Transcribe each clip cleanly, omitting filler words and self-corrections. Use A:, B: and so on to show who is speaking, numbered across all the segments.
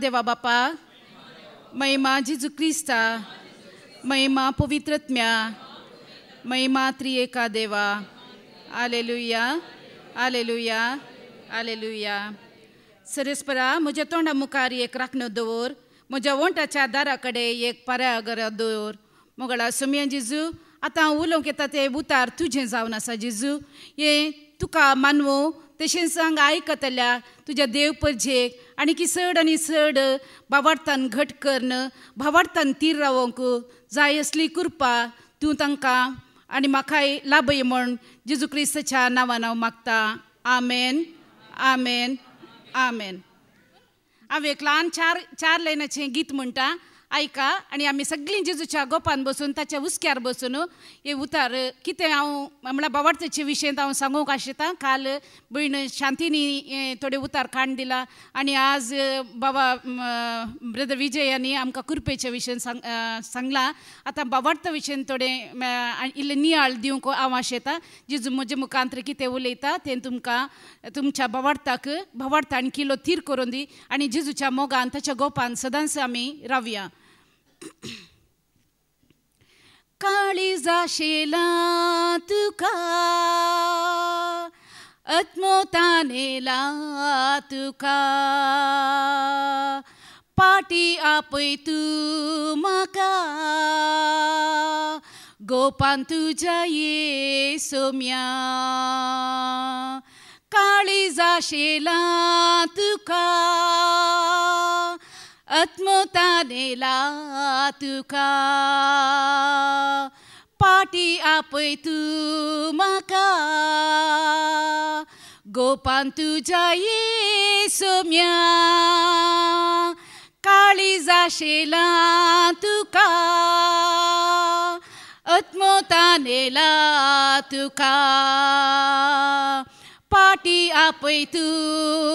A: देवा बापा, महिमा जेजू क्रिस्ता, महिमा पवित्रत्म्या, महिमा त्रिएका देवा. Hallelujah, hallelujah, hallelujah. सरस्परा म्हज्या तोंडा मुखार एक राखणो दवर, म्हज्या वंटाच्या दारा कडेन एक पारागर दवर. मोगळा सोम्या जेजू, आतां हांव उलोवंक येता तें उतार तुजें जावन आसा जेजू. हें तुका मानवो तशें सांग आयकतल्या तुज्या देव परजेक आनी की चड आनी चड भावार्थान घट करन, भावार्थान तीर रावोंक जाय असली कृपा तूं तांकां आनी म्हाकाय लाभय म्हण जेजू क्रिस्ताच्या नांवान हांव मागता. आमेन, आमेन, आमेन. हांव एक ल्हान चार लायनाचें गीत म्हणटा, आयका. आनी आमी सगळीं जेजूच्या गोपान बसून ताच्या उस्क्यार बसून हे उतार कितें हांव म्हळ्यार भावार्थाचे विशयेंत हांव सांगूंक आशिता. काल भयण शांतीनी थोडे उतार काण दिला आनी आज बाबा ब्रदर विजयानी आमकां कृपेच्या विशयेंत सांगलां. आतां भावार्था विशयेंत थोडे इल्लें नियाळ दिवंक हांव आशेता. जेजू म्हजे मुखांतर कितें उलयता तें तुमकां तुमच्या भावार्थान किलो तीर करून दी आनी जेजूच्या मोगान ताच्या गोपान सदांच आमी रावया. काळीजा शेला तुका, आत्मोतानेला तुका, पाटी आपय तू म्हाका, गोपान तुज्या येसोम्या. काळीजा शेला तुका, आत्मोतानेला तुका, पाटी आपय तू म्हाका, गोपान तुज्या येसोम्या. काळीजा शेला तुका, आत्मोतानेला तुका, पाटी आपय तू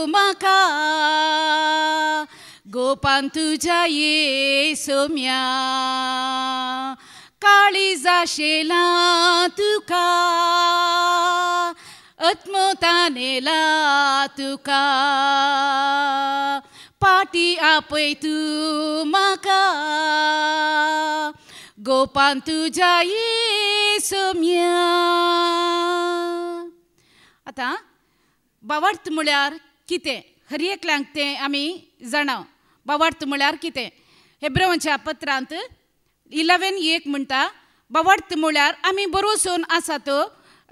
A: म्हाका, गोपान तुज्या येसोम्या. काळीजा शेला तुका, आत्मोतानेला तुका, पाटी आपय तू म्हाका, गोपान तुज्या येसोम्या. आतां भावार्थ म्हळ्यार कितें हर एकल्यांक तें आमी जाणाव. भावार्थ म्हळ्यार कितें? हेब्रेवांच्या पत्रांत 11:1 म्हणटा, भावार्थ म्हळ्यार आमी बरोवसून आसा तो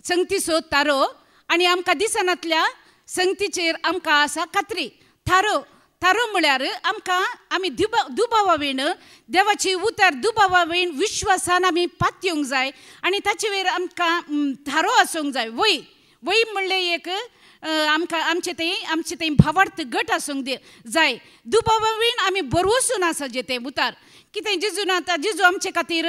A: संगतीचो तारो आनी आमकां दिसनातल्या संगतीचेर आमकां आसा खात्री. थारो म्हळ्यार आमकां आमी दुबावावेन देवाची उतर दुबावावेन विश्वासान आमी पातयेवंक जाय आनी ताचे वयर आमकां थारो आसूंक जाय. वय म्हणलें एक आमकां आमचे थंय भावार्थ घट आसूंक जाय. दुबावावेन आमी बरोवसून आसा जे ते उतार. कितें जेजून आतां जेजू आमचे खातीर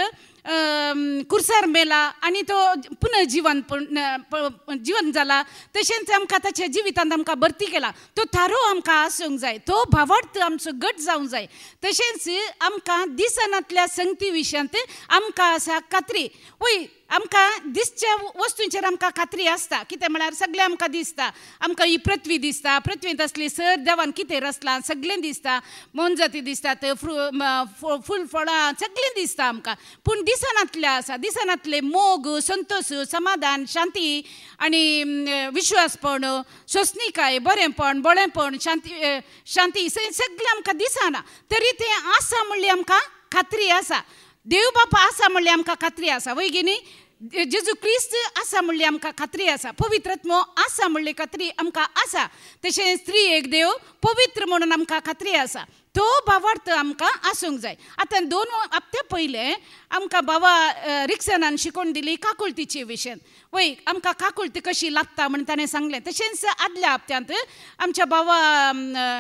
A: कुर्सार मेला आनी तो पुनः जीवन जाला, तशेंच आमकां ताच्या जिवितांत आमकां भरती केला. तो थारो आमकां आसूंक जाय, तो भावार्थ आमचो घट जावंक जाय. तशेंच आमकां दिसनातल्या संगती विशयांत आमकां आसा खात्री. वय आमकां दिसच्या वस्तूंचेर आमकां खात्री आसता. कितें म्हळ्यार सगळें आमकां दिसता. आमकां ही पृथ्वी दिसता, पृथ्वींत असली सर देवान कितें रचलां सगळें दिसता. मोनजाती दिसतात, फूल फळां सगळें दिसता आमकां. पूण दिसनातल्या आसा, दिसनातले मोग, संतोश, समाधान, शांती आनी विश्वासपण, सोंसणीकाय, बरेंपण, बळेपण, शांती सगळें आमकां दिसना. तरी तें आसा म्हणली आमकां खात्री आसा. देव बापा आसा म्हणली आमकां खात्री आसा. वय गे न्ही, जेजू क्रिस्त आसा म्हणली आमकां खात्री आसा. पवित्रत्व आसा म्हणली खात्री आमकां आसा. तशें स्त्री एक देव पवित्र म्हणून आमकां खात्री आसा. तो भावार्थ आमकां आसूंक जाय. आतां 2 हप्ते पयले आमकां बाबा रिक्सनान शिकोवन दिली काकुळतीचे विशयेंत. वय आमकां काकुळती कशी लागता म्हण ताणें सांगलें. तशेंच आदल्या हप्त्यांत आमच्या बाबा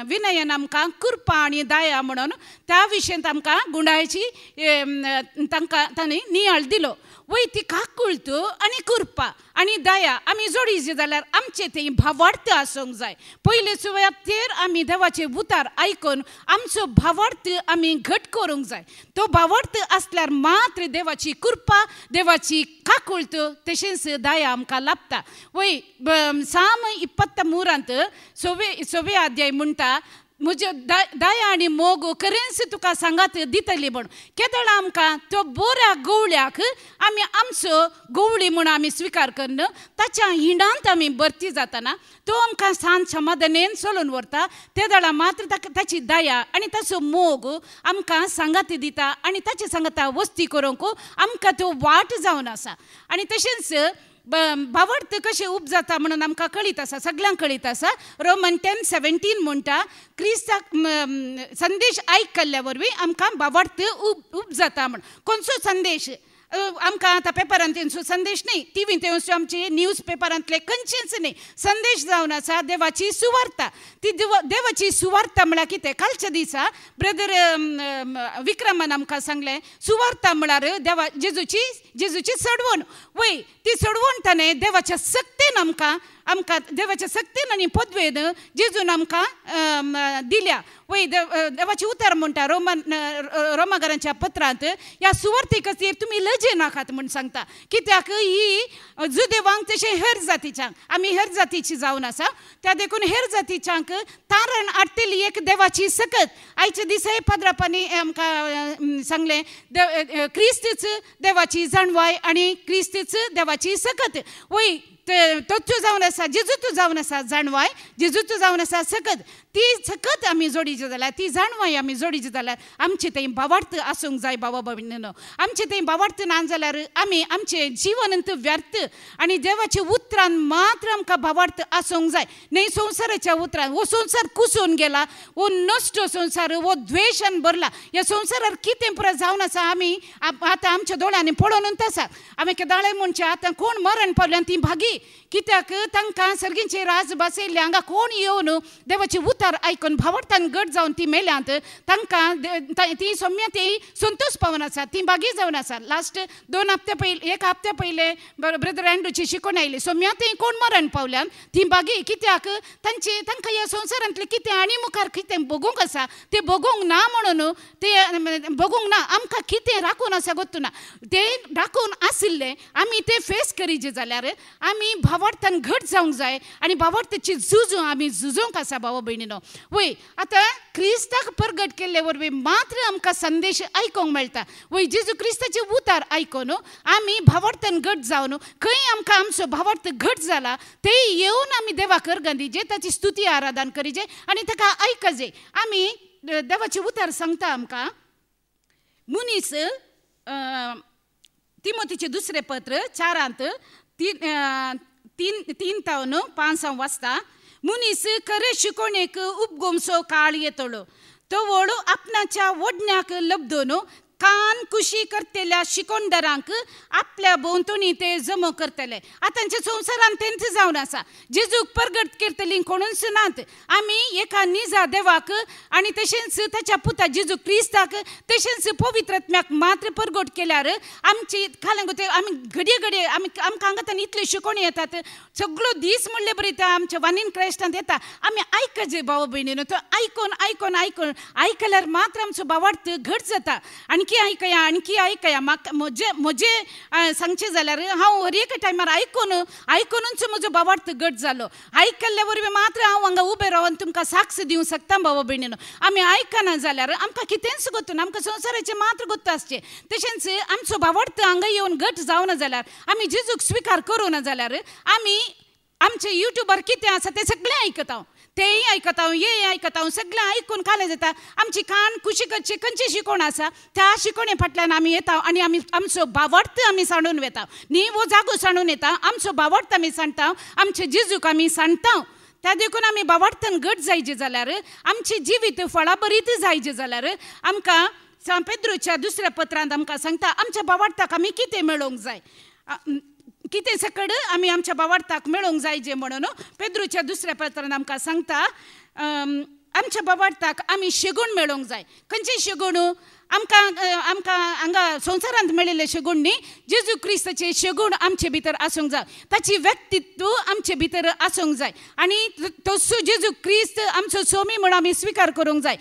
A: विनयन आमकां कृपा आनी दया म्हणून त्या विशयेंत आमकां गुणायची तांकां ताणें नियाळ दिलो. वय ती काकुळत आनी कृपा आनी दया आमी जोडी जाल्यार आमचे थंय भावार्थ आसूंक जाय. पयले सुवातेर आमी देवाचे उतार आयकून आमचो भावार्थ आमी घट करूंक जाय. तो भावार्थ आसल्यार मात्र देवाची कृपा, देवाची काकुळत, तशेंच दया आमकां लाभता. वय साम 23 सोवे अध्याय म्हणटा, म्हज्यो दाया आनी मोग खरेंच तुका सांगात दितली म्हूण केदळ आमकां त्यो बोऱ्या गवळ्याक आमी आमचो गवळी म्हूण आमी स्विकार करन ताच्या हिंडांत आमी भरती जातना तो आमकां शांत समाधानेन चलोवन व्हरता ते दळा मात्र ताची दया आनी ताचो मोग आमकां सांगाती दिता आनी ताचे सांगता वस्ती करूंक आमकां त्यो वाट जावन आसा आनी तशेंच भावार्थ कशें उब जाता म्हणून आमकां कळीत आसा सगळ्यांक कळीत आसा रोमन 10:17 म्हणटा क्रिस्ताक संदेश आयकल्ल्या वरवीं आमकां भावार्थ उब जाता म्हण खंयचो संदेश आमकां आतां पेपरांतल्यान संदेश न्ही टीव्हींत आमचे न्यूज पेपरांतले खंयचेच न्ही संदेश जावन आसा देवाची सुवार्ता ती देवाची सुवार्ता म्हळ्यार कितें कालच्या दिसा ब्रदर विक्रमान आमकां सांगलें सुवार्ता म्हळ्यार जेजूची सडवण वय ती सडवण ताणें देवाच्या सक्तीन आमकां देवाच्या सक्तीन आनी पदवेन जेजून आमकां दिल्या वय देवाची उतर म्हणटा रोमाकारांच्या पत्रांत ह्या सुवार्ते खातीर तुमी लजे नाकात म्हूण सांगता कित्याक ही जुदेवांक तशें हेर जातीच्यांक आमी हेर जातीची जावन आसा त्या देखून हेर जातीच्यांक तारण हाडटली एक देवाची सकत आयच्या दिसा पाद्रापांनी आमकां सांगलें क्रिस्तच देवाची जाणवाय आनी क्रिस्तच देवाची सकत वय तोच्यो जावन आसा जेजूचो जावन आसा जाणवाय जेजूचो जावन आसा सकत ती सकत आमी जोडीची जाल्यार ती जाणवाय आमी जोडीची जाल्यार आमचे थंय भावार्थ आसूंक जाय बाबा भयणीनो आमचे थंय भावार्थ ना जाल्यार आमी आमचें जीवन व्यर्थ आनी देवाच्या उतरान मात्र आमकां भावार्थ आसूंक जाय न्ही संवसाराच्या उतरान हो संवसार कुसून गेला हो नश्ट संवसार हो द्वेशान भरला ह्या संवसारार कितें पुरो जावन आसा आमी आतां आमच्या दोळ्यांनी पळोवनूच आसा आमी केदाळे म्हणचे आतां कोण मरण पावल्यान ती भागी कित्याक तांकां सर्गींचे राज बसयल्ले हांगा कोण येवन देवाची उतर आयकून भावार्थान घट जावन ती मेल्यांत तांकां ती सोम्या ती संतोश पावन आसा ती बागी जावन आसा लास्ट 2 हप्ते पयलीं 1 हप्ते पयले ब्रदर एंड्रूची शिकोवन आयली सोम्या ती कोण मरण पावल्यान ती बागी कित्याक तांकां ह्या संवसारांतलें कितें आनी मुखार कितें बगूंक आसा तें बगूंक ना म्हणून ते बगूंक ना आमकां कितें राखून आसा गोत्तू ना तें राखून आशिल्लें आमी तें फेस करीत जाल्यार आमी भावार्थान घट जावंक जाय आनी भावार्थाची झुजू आमी झुजोवंक आसा भावा भयणीनो वय आतां क्रिस्ताक परगट केल्ले वरवीं मात्र आमकां संदेश आयकोंक मेळटा वय जेजू क्रिस्ताचे उतार आयकोन आमी भावार्थान घट जावन खंय आमकां आमचो भावार्थ घट जाला थंय येवन आमी देवाक अर्घ दिजे ताची स्तुती आराधन करीजे आनी ताका आयकजे आमी देवाचे उतार सांगता आमकां मुनीस तिमोथीचें दुसरें पत्र 4 तीन तावन 5 वाचता मुनीस खरे शिकोवणेक उपगोमसो काळ येतलो तो व्हड आपणाच्या वडण्याक लब्धोन कान कुशी करतेल्या शिकोंडरांक आपल्या भोंवतणी ते जमो करतले आतांच्या संवसारान तेंच जावन आसा जेजूक परगट करतली कोणूच नात आमी एका निजा देवाक आनी तशेंच ताच्या पुता जेजू क्रिस्ताक तशेंच पवित्र आत्म्याक मात्र परगट केल्यार आमची खाले आमी घडये आमकां हांगातान इतल्यो शिकोवणी येतात सगळो दीस म्हणले बरी त्या आमच्या वानीन क्रायस्तांत येता आमी आयकजे भाव भयणीनो तो आयकोन आयकल्यार मात्र आमचो भावार्थ घट जाता आणखी आयकया म्हाका म्हजे सांगचे जाल्यार हांव हर एक टायमार आयकोनूच म्हजो भावार्थ घट जालो आयकल्ल्या वरवीं मात्र हांव हांगा उबें रावन तुमकां साक्ष दिवंक शकता भावा भयणीनो आमी आयकना जाल्यार आमकां कितेंच गोत्तू ना आमकां संवसाराचें मात्र गोत्त आसचें तशेंच आमचो भावार्थ हांगा येवन घट जावना जाल्यार आमी जेजूक स्विकार करूना जाल्यार आमी आमचे युट्यूबार कितें आसा तें सगळें आयकता तेंय आयकता हेंय आयकता सगळें आयकून काले जाता आमची कान कुशी करची खंयची शिकोवण आसा त्या शिकोवणे फाटल्यान आमी येता आनी आमी आमचो भावार्थ आमी सांडून वेता न्ही वो जागो सांडून येता आमचो भावार्थ आमी सांडटा आमचे जेजूक आमी सांडटा त्या देखून आमी भावार्थान घट जायचे जाल्यार आमची जिवीत फळां बरीत जायचे जाल्यार आमकां सान पेद्रूच्या दुसऱ्या पत्रांत आमकां सांगता आमच्या भावार्थाक आमी कितें मेळोवंक जाय कितें सकड आमी आमच्या भावार्थाक मेळोवंक जाय जे म्हणून पेद्रूच्या दुसऱ्या पत्रांत आमकां सांगता आमच्या भावार्थाक आमी शेगूण मेळोवंक जाय खंयची शेगूण आमकां हांगा संवसारांत मेळिल्ले शेगूण न्ही जेजू क्रिस्ताचे शेगूण आमचे भितर आसूंक जाय ताची व्यक्तित्व आमचे भितर आसूंक जाय आनी तसो जेजू क्रिस्त आमचो स्वामी म्हूण आमी स्विकार करूंक जाय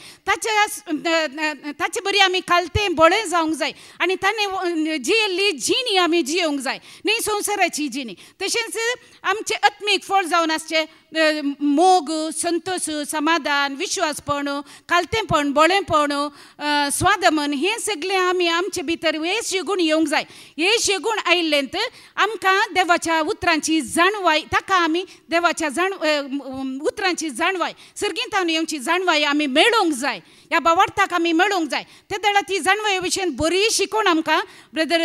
A: ताचे बरी आमी खालतें बोळें जावंक जाय आनी ताणें जियेल्ली जिणी आमी जियोंक जाय न्ही संवसाराची जिणी तशेंच आमचे आत्मीक फळ जावन आसचे मोग संतोश समाधान विश्वासपण खालतेपण बोळेपण स्वादमन हे सगळे आमी आमचे भितर हे शेगूण येवंक जाय हे शेगूण आयिल्लेंत आमकां देवाच्या उतरांची जाणवाय ताका आमी देवाच्या उतरांची जाणवाय सर्गींतावन येवची जाणवाय आमी मेळोवंक जाय ह्या भावार्थाक आमी मेळोवंक जाय ते दळा ती जाणवाय विशयी बरी शिकोवन आमकां ब्रदर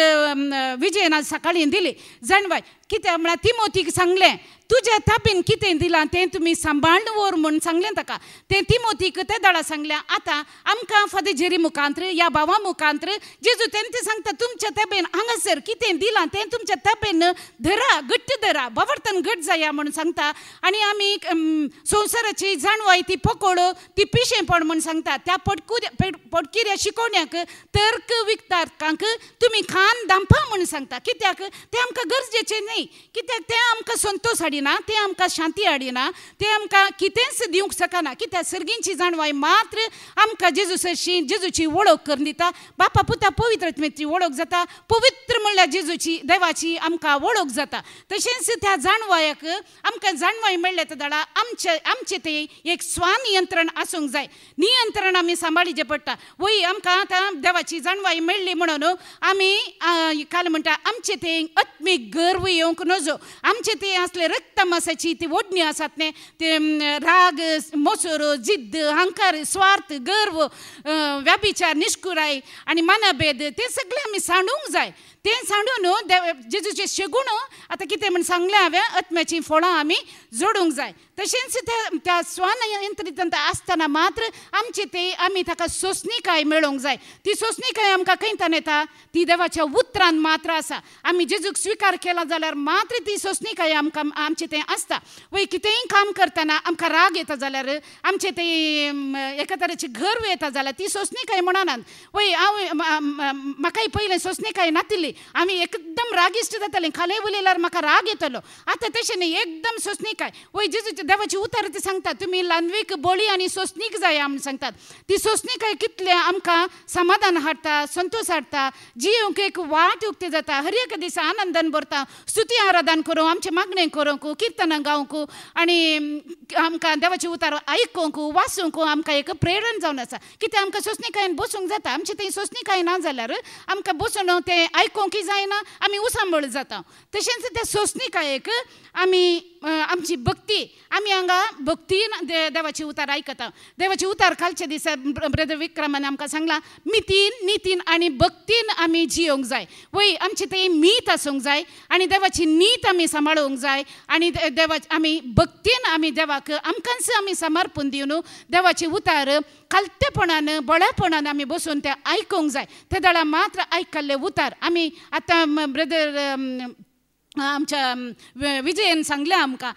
A: विजयन आज सकाळीं दिली जाणवाय कित्याक म्हळ्यार तिमोथीक सांगलें तुज्या ताबेन कितें दिलां तें तुमी सांबाळून व्हर म्हूण सांगलें ताका तें तिमोथीक ते दळा सांगलें आतां आमकां फादर जेरी मुखांतर ह्या भावा मुखांतर जेजू तेंचे सांगता तुमच्या ताबेन हांगासर कितें दिलां तें तुमच्या ताबेन धरा घट्ट धरा भावार्थान घट जाया म्हणून सांगता आनी आमी संवसाराची जाणवाय ती पकोड ती पिशेपण म्हूण सांगता त्या पडकिऱ्या शिकोवण्याक तर्क वितर्कांक तुमी खान दांपा म्हणून सांगता कित्याक तें आमकां गरजेचें न्ही कित्याक तें आमकां संतोश हाडिना तें आमकां शांती हाडिना तें आमकां कितेंच दिवंक शकना कित्याक सर्गींची जाणवाय मात्र आमकां जेजूची जेजूची वळख करून दिता बापा पुता पवित्र आत्म्याची वळख जाता पवित्र म्हणल्यार जेजूची देवाची आमकां वळख जाता तशेंच त्या जाणवायाक आमकां जाणवाय मेळ्ळे जाल्यार आमचें तें एक स्वनियंत्रण आसूंक जाय नियंत्रण आमी सांबाळचें पडटा वय आमकां आतां देवाची जाणवाय मेळ्ळी म्हणून आमी काल म्हणटा आमचें तें आत्मीक गर्व येवंक नजो आमचें तें असले रक्त मासाची ती ओडणी आसात न्ही ते राग मोसोर जिद्द अहंकार स्वार्थ गर्व व्याभिचार निष्कुराय आनी मनभेद ते सगळे आमी सांडूंक जाय तें सांडून जेजूचे शेगूण आतां कितें म्हण सांगलें हांवें आत्म्याची फळां आमी जोडूंक जाय तशेंच त्या स्वनियंत्रित आसतना मात्र आमचे ते आमी ताका सोंसणीकाय मेळोवंक जाय ती सोंसणीकाय आमकां खंयच्यान येता ती देवाच्या उतरांत मात्र आसा आमी जेजूक स्विकार केला जाल्यार मात्र ती सोंसणीकाय आमकां आमचें तें आसता वय कितेंय काम करतना आमकां राग येता जाल्यार आमचें तें एका तरेचें गर्व येता जाल्यार ती सोंसणीकाय म्हणनात वय हांव म्हाकाय पयलें सोंसणीकाय नातिल्ली आमी एकदम रागिश्ट जातालीं खालें उलयल्यार म्हाका राग येतलो आतां तशें न्ही एकदम सोंसणीकाय वय जेजूचे देवाची उतर ते सांगतात तुमी लानवीक बळी आनी सोंसणीक जाय म्हूण सांगतात ती सोंसणीकाय कितलें आमकां समाधान हाडटा संतोश हाडटा जियोंक एक वाट उक्ती जाता हर एक दिसा आनंदान भरता स्तुती आराधन करूं आमचें मागणें करूंक किर्तनां गावंक आनी आमकां देवाची उतर आयकूंक वाचूंक आमकां एक प्रेरण जावन आसा कित्याक आमकां सोंसणीकायेन बसूंक जाता आमचें तें सोंसणीकाय ना जाल्यार आमकां बसून तें आयकूंक जायना आमी उसांबळ जाता तशेंच त्या सोंसणीकायेक आमी आमची भक्ती आमी हांगा भक्तीन देवाची उतार आयकता देवाची उतार कालच्या दिसा ब्रदर विक्रमान आमकां सांगलां मितीन नितीन आनी भक्तीन आमी जियोंक जाय वय आमचें तें मीत आसूंक जाय आनी देवाची नीत आमी सांबाळूंक जाय आनी आमी भक्तीन आमी देवाक आमकांच आमी समर्पण दिवन देवाची उतार खालतेपणान बळेपणान आमी बसून तें आयकूंक जाय ते दळा मात्र आयकल्ले उतार आमी आतां ब्रदर आमच्या विजयन सांगलें आमकां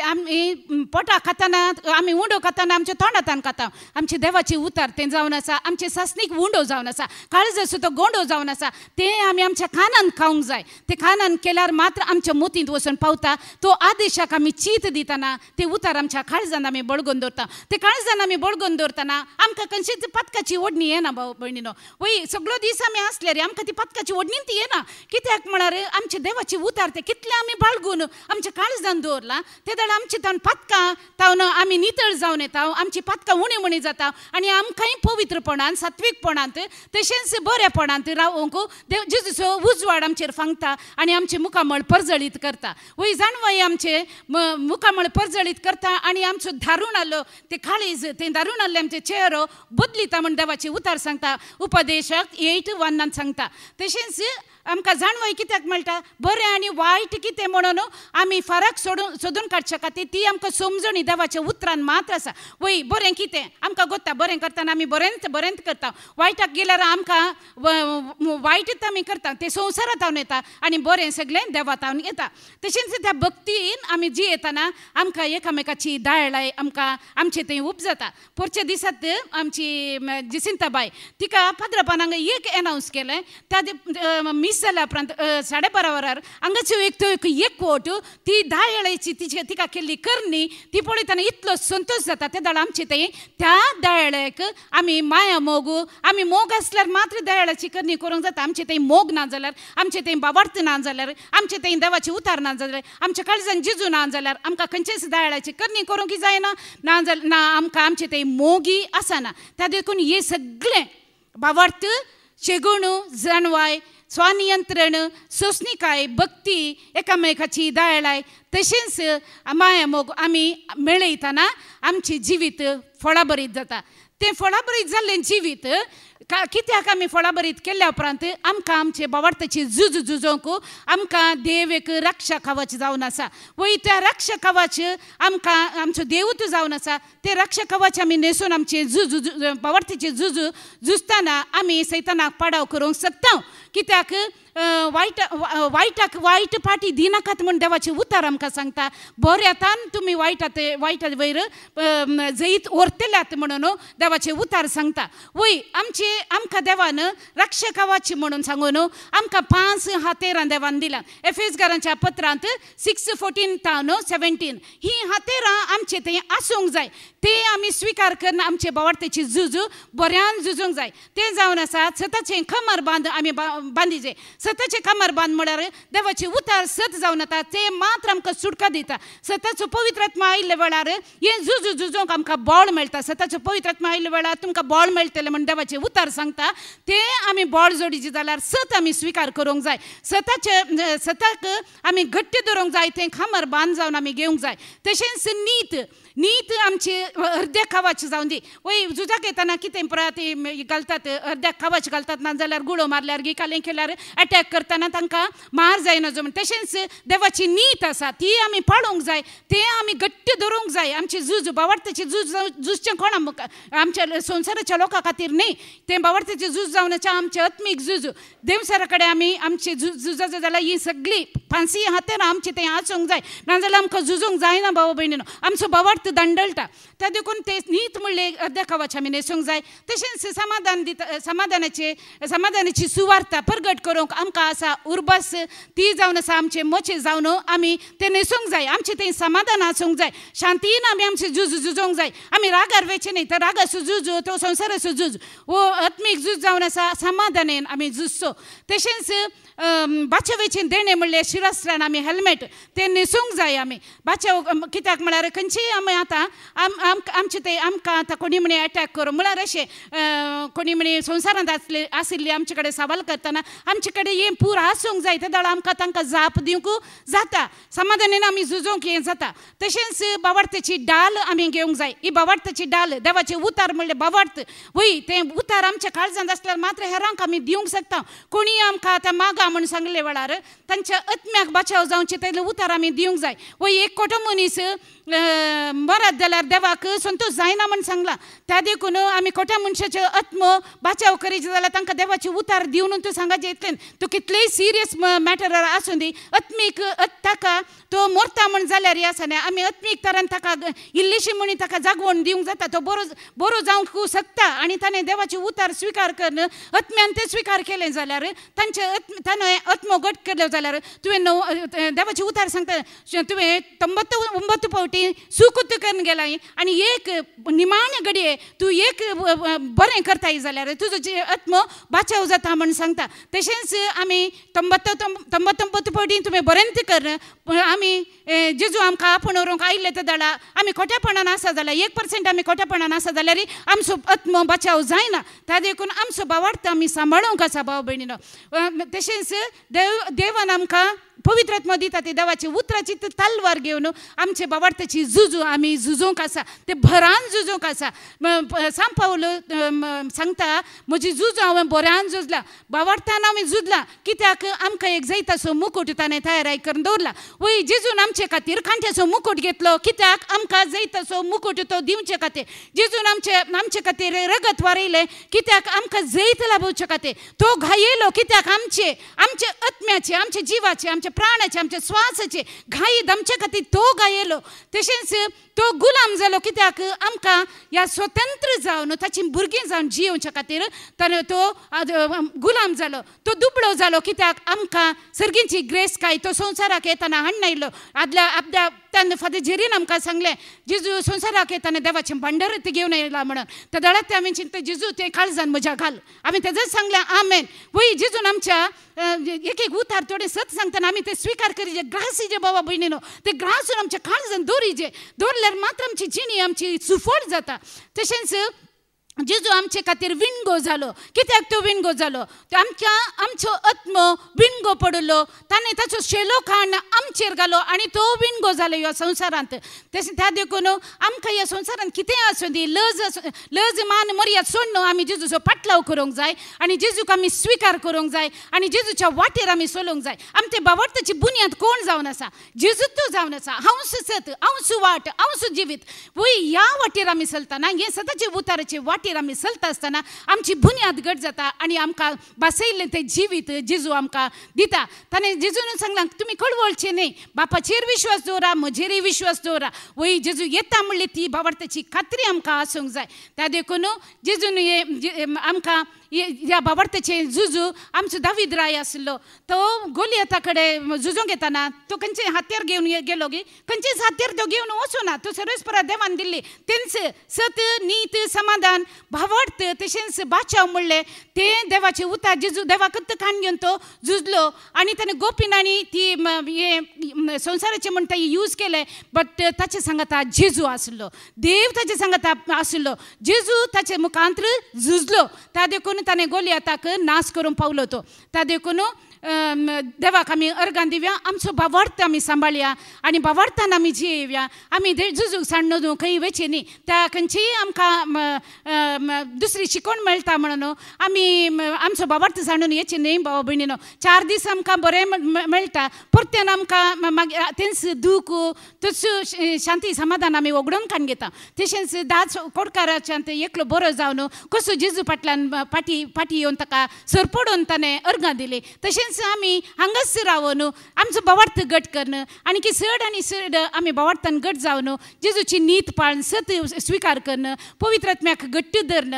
A: आमी पोटां खातना आमी उंडो खातना आमच्या तोंडांतल्यान खाता आमचे देवाची उतार तें जावन आसा आमचे सासणीक उंडो जावन आसा काळज आसूं तो गोंडो जावन आसा तें आमी आमच्या कानान खावंक जाय तें कानान केल्यार मात्र आमच्या मोतींत वचून पावता तो आदेशाक आमी चीत दितना तें उतार आमच्या काळजान आमी बळगून दवरता ते काळजान आमी बळगून दवरतना आमकां खंयचीच पथकाची ओडणी येना भाव भयणीनो वय सगळो दीस आमी आसल्यार आमकां ती पथकाची ओडणी ती येना कित्याक म्हळ्यार आमचे देवाची उतार ते कितले आमी बाळगून आमच्या काळजान दवरला ते दळ आमची तावन पथकां तावन आमी नितळ जावन येता आमची पथकां उणी उणी जाता आनी आमकांय पवित्रपणान सात्विकपणांत तशेंच बरेपणांत रावूंक जेजूचो उजवाड आमचेर फांगता आनी आमचे मुखामळ परजळीत करता वय जाणवाय आमचे मुखामळ परजळीत करता आनी आमचो धारून आलो ते काळीज तें धारून आसलें आमचे चेहरो बदलिता म्हण देवाची उतार सांगता उपदेशाक 8:1 सांगता तशेंच आमकां जाणवाय कित्याक मेळटा बरें आनी वायट कितें म्हणून आमी फरक सोदून काडचे खातीर ती आमकां समजणी देवाच्या उतरान मात आसा वय बरें कितें आमकां गोत्ता बरें करतना आमी बरेंच करता वायटाक गेल्यार आमकां वायटच आमी करता ते संवसारांत येता आनी बरें सगळें देवातावन येता तशेंच त्या भक्तीन आमी जी येताना आमकां एकामेकाची दायळाय आमकां आमचे थंय उपजता पोरच्या दिसांत आमची जिसिंताबाई तिका पाद्रपानांक एक एनावन्स केलें त्या मिस जाल्या उपरांत 12:30 वरार हांगाच्यो एक कोट ती दायळेची तिका केल्ली करणी ती पळयतना इतलो संतोश जाता ते दाळ आमचे थंय त्या दायळेक आमी माया मोगू आमी मोग आसल्यार मात्र दायळाची करणी करूंक जाता आमचे थंय मोग ना जाल्यार आमचे थंय बाबार्थ ना जाल्यार आमचे थंय देवाचे उतार ना जाल्यार आमच्या काळजान जिजू ना जाल्यार आमकां खंयचेच दायळाची करणी करूंक जायना ना आमकां आमचे थंय मोगी आसना त्या देखून हे सगळें भावार्थ शेगूण जाणवाय स्वनियंत्रण सोंसणीकाय भक्ती एकामेकाची दायळाय तशेंच माया मोग आमी मेळयतना आमची जिवीत फळाबरीत जाता तें फळाबरीत जाल्लें जिवीत कित्याक आमी फळाबरीत केल्ल्या उपरांत आमकां आमचे बाबार्थाची झुजोवंक आमकां देव एक रक्षा कवच जावन आसा वय त्या रक्षा कवच आमकां आमचो देवूच जावन आसा ते रक्षा कवच आमी न्हेसून आमचे बाबार्थाची झुजतना आमी सैतानाक पाडाव करूंक शकता कित्याक वायटाक वायट पाटी दिनाकात म्हूण देवाचे उतार आमकां सांगता बऱ्यातान तुमी वायटा वयर जैत व्हरतल्यात म्हणून देवाचे उतार सांगता वय आमकां देवान रक्षकावाची म्हणून सांगून आमकां 5 हातेरां देवान दिला एफेसकारांच्या पत्रांत 6:14-17 ही हातेरां आमचे थंय आसूंक जाय ते आमी स्विकार करना आमचे बावार्थाची झूज बऱ्यान झुजूंक जाय ते जावन आसा सताचें कमर बांद आमी बांदिचे सताचे कमर बांद म्हळ्यार देवाचे उतार सत जावन येता ते मात्र आमकां सुटका दिता सताचो पवित्र आत्मा आयिल्ल्या वेळार हे झुजोवंक आमकां बळ मेळटा सताचो पवित्र आत्मा आयिल्ल्या वेळार तुमकां बळ मेळटलें म्हण देवाचे उतार सांगता ते आमी बळ जोडीचे जाल्यार सत आमी स्विकार करूंक जाय सताक आमी घट्ट धरूंक जाय तें कमर बांद जावन आमी घेवंक जाय तशेंच नीत आमची अर्द्या कवच जावन दी वय झुजाक येताना कितें पळय ती घालतात अर्द्या कवच घालतात ना जाल्यार गुळो मारल्यार गिकालें केल्यार अटॅक करतना तांकां मार जायना जो म्हण तशेंच देवाची नीत आसा ती आमी पाळूंक जाय ते आमी घट्ट धरूंक जाय आमची झूज बावार्थाची झुजचें कोण आमच्या संवसाराच्या लोकां खातीर न्ही तें बावार्थाची झूज जावन आमचें आत्मीक झूज देवसारा कडेन आमी आमची झुजां जाल्यार ही सगळी 5 हातेरां आमचे थंय आसूंक जाय नाजाल्यार आमकां झुजूंक जायना भाव भयणीनो आमचो बावार्थ दंडळटा त्या देखून ते नीत म्हणले अर्द्या कवच आमी न्हेसूंक जाय तशेंच समाधानाची सुवार्ता प्रगट करूंक आमकां आसा उर्बस ती जावन आसा आमचे मोचे जावन आमी ते न्हेसूंक जाय आमचे थंय समाधान आसूंक जाय शांतीन आमी आमचे झुजोवंक जाय आमी रागार वेचे न्ही तर रागाचो झूज तो संवसाराचो झूज वो आत्मीक झूज जावन आसा समाधानेन आमी झुजचो तशेंच बाच्या वेचेन देणे म्हणले शिरस्त्रान आमी हेल्मेट ते न्हेसूंक जाय आमी बाच्या कित्याक म्हळ्यार खंयचेय आमी आतां आमचे ते आमकां आतां कोणी म्हणे अटॅक करूं म्हळ्यार अशें कोणी म्हणे संवसारांत आशिल्ले आमचे कडेन सवाल करतना आमचे कडेन हें पूर आसूंक जाय त्या दाळ आमकां तांकां जाप दिवंक जाता समाधानान आमी झुजोवंक हें जाता तशेंच बावार्थाची डाल आमी घेवंक जाय ही बावार्थाची डाल देवाचे उतार म्हणले बावार्थ वय तें उतार आमच्या काळजांत आसल्यार मात्र हेरांक आमी दिवंक शकता कोणी आमकां आतां मागा म्हणून सांगले वेळार तांच्या आत्म्याक बचाव जावचे तेले उतार आमी दिवंक जाय वय एक खोटो मनीस मरत जाल्यार देवाक संतोश जायना म्हण सांगला त्या देखून आमी खोट्या मनशाचे आत्म बचाव करीचे जाल्यार तांकां देवाचे उतार दिवन तूं सांगाचें इतलें तूं कितलेय सिरियस मॅटर आसूं दी आत्मीक ताका तो मोरता म्हण जाल्यार आसना आमी आत्मीक तरान ताका इल्लीशी म्हणी ताका जागवण दिवंक जाता तो बरो जावंक शकता आनी ताणें देवाचे उतार स्विकार करून आत्म्यान ते स्विकार केलें जाल्यार ताणें आत्मो घट केलो जाल्यार तुवें देवाचे उतार सांगता तुवें 99 फावटी सुकूत करून गेलाय आनी एक निमाणे घडये तूं एक बरें करताय जाल्यार तुजो आत्मो बचाव जाता म्हण सांगता तशेंच आमी 99 फावटी तुवें बरेंच कर आमी जेजू आमकां आपूण व्हरूंक आयिल्ले ते दाडा आमी खोटेपणान आसा जाल्यार 1% आमी खोटेपणान आसा जाल्यार आमचो आत्मो बचाव जायना त्या देखून आमचो बावार्थ आमी सांबाळूंक आसा भाव भयणीनो तशेंच देवान आमकां पवित्र आत्मा दिता ते देवाची उतराची तलवार घेवन आमचे बावार्थाची झुजू आमी झुजोवंक आसा ते भरान झुजोवंक आसा सांग पावलो सांगता म्हजी झूज हांवें बऱ्यान झुजला बावार्थान आमी झुजला दवरला कित्याक आमकां एक जायत असो मुकुट ताणें तयाराय करून दवरला वय जेजून आमचे खातीर खांट्याचो मुकुट घेतलो कित्याक आमकां जायत असो मुकुट तो दिवचे खातीर जेजून आमचे खातीर रगत वारयलें कित्याक आमकां जैत लाभोवचे खातीर तो घायेलो कित्याक आमचे आत्म्याचे आमचे जिवाचे आमचे प्राणाचे आमचे श्वासाचे घाई आमचे खातीर तो घायेलो तशेंच तो गुलाम जालो कित्याक आमकां ह्या स्वतंत्र जावन ताची भुरगीं जावन जियोवचे खातीर ताणें तो गुलाम जालो तो दुबळो जालो कित्याक आमकां सर्गींची ग्रेस काय तो संवसाराक येताना हाडून आयलो आदल्या ताणें फादर जेरीन आमकां सांगलें जेजू संवसाराक येताना देवाचें भांडार घेवन येयला म्हणून त्या दळात आमी चिंतता जेजू तें काळजान म्हज्या घाल आमी तेजच सांगलें आमेन वय जेजून आमच्या एक उतार थोडे सत सांगतना आमी ते स्विकार करीजे ग्रासीचे बाबा भयणीनो ते ग्रासून आमच्या काळजान दवरिजे दवरल्यार मात्र आमची जिणी आमची सुफोट जाता तशेंच जेजू आमचे खातीर विणगो जालो कित्याक तो विणगो जालो तो आमचो आत्मो विणगो पडलो ताणें ताचो शेलो खाण आमचेर घालो आनी तो विणगो जालो ह्या संवसारांत तशें त्या देखून आमकां ह्या संवसारांत कितेंय आसूं दी लज मान मर्याद सोडून आमी जेजूचो पाटलाव करूंक जाय आनी जेजूक आमी स्विकार करूंक जाय आनी जेजूच्या वाटेर आमी चलूंक जाय आमचे बाबडताची बुन्याद कोण जावन आसा जेजूच जावन आसा हांव सत हांव सुवाट हांव सुजिवीत वय ह्या वाटेर आमी चलतना हे सदाचे उताराचे वाटेर आमी चलता आसतना आमची बुन्याद घट जाता आनी आमकां बसयल्लें तें जिवीत जेजू आमकां दिता ताणें जेजून सांगलां तुमी कळवळचें न्ही बापाचेर विश्वास दवरा म्हजेरय विश्वास दवरा वय जेजू येता म्हणली ती बाबडताची खात्री आमकां आसूंक जाय त्या देखून जेजून आमकां ह्या बाबडताचें झुजू आमचो दावीद राय आसलो तो गोलियाता कडेन झुजोंक येताना तो खंयचे हात्यार घेवन गेलो गी खंयचेच हात्यार तो घेवन वचूना तो सर्वेस्परा देवान दिल्ली तेंच सत नीत समाधान भावार्थ तशेंच बाचाव म्हणलें तें देवाचें उतार जेजू देवा कत्त खाण घेवन तो झुजलो आनी ताणें गोपिनांनी ती हे संवसाराचें म्हण ताणें यूज केलें बट ताचे सांगाता जेजू आसलो देव ताचे सांगाता आसलो जेजू ताचे मुखांतर झुजलो त्या देखून ताणें गोलियाताक नाश करून पावलो तो त्या देखून देवाक आमी अर्गां दिवया आमचो भावार्थ आमी सांबाळया आनी भावार्थान आमी जियेवया आमी जेजूक सांडून खंय वयचे न्ही त्या खंयचीय आमकां दुसरी शिकवण मेळटा म्हणून आमी आमचो भावार्थ सांडून येचे न्ही भावा भयणीनो 4 दीस आमकां बरें मेळटा परत्यान आमकां मागीर तेंच दूख तस शांती समाधान आमी वगडून खाण घेता तशेंच दाज कोडकाराच्यान एकलो बरो जावन कसो जेजू फाटल्यान फाटी येवन ताका सरपडून ताणें अर्गां दिली तशेंच आमी हांगाच रावन आमचो भावार्थ घट करन आनी की चड आनी चड आमी भावार्थान घट जावन जेजूची नीत पाळन सत स्विकार करन पवित्र आत्म्याक घट्ट धरन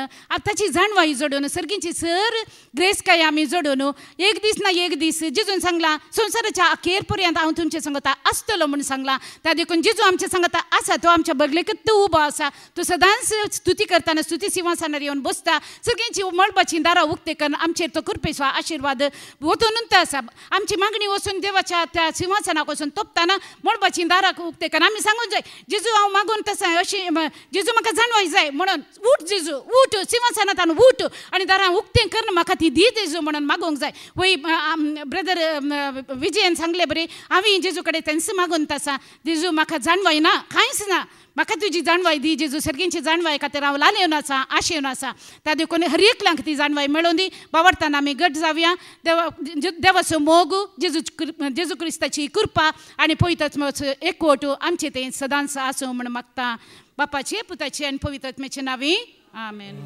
A: ताची जाणवाई जोडून सर्गींची सर ग्रेस काय आमी जोडून एक दीस ना एक दीस जेजून सांगलां संवसाराच्या अखेर पर्यंत हांव तुमचे सांगता आसतलो म्हूण सांगलां त्या देखून जेजू आमचे सांगता आसा तो आमच्या बगलेकत उबो आसा तो सदांच स्तुती करताना स्तुती सिंहासनार येवन बसता सर्गींची मळबाची दारां उक्ते करून आमचेर तो कृपेचो आशिर्वाद वतून आसा आमची मागणी वचून देवाच्या त्या सिंहासनाक वचून तोपताना मळबाची दारां उक्ते करून आमी सांगूंक जाय जेजू हांव मागून तसा अशी जेजू म्हाका जाणवाय जाय म्हणून उठ जेजू उठ सिंहासनांतल्यान उठ आनी दारां उक्तें कर म्हाका ती दी जेजू म्हणून मागोंक जाय वय ब्रदर विजयन सांगले बरे हांवें जेजू कडेन तेंच मागून तसा जेजू म्हाका जाणवाय ना कांयच ना म्हाका तुजी जाणवाय दी जेजू सर्गींची जाणवाय खातीर हांव ल्हान येवन आसा आशेवन आसा त्या देखून हर एकल्यांक ती जाणवाय मेळोवन दी बाबडतान आमी घट जावया देवाचो मोग जेजू क्रिस्ताची कृपा आनी पवित्र एकवट आमचे तें सदांच आसूं म्हण मागता बापाचे पुताचे आनी पवित्र आत्म्याचे नांवी आमेन.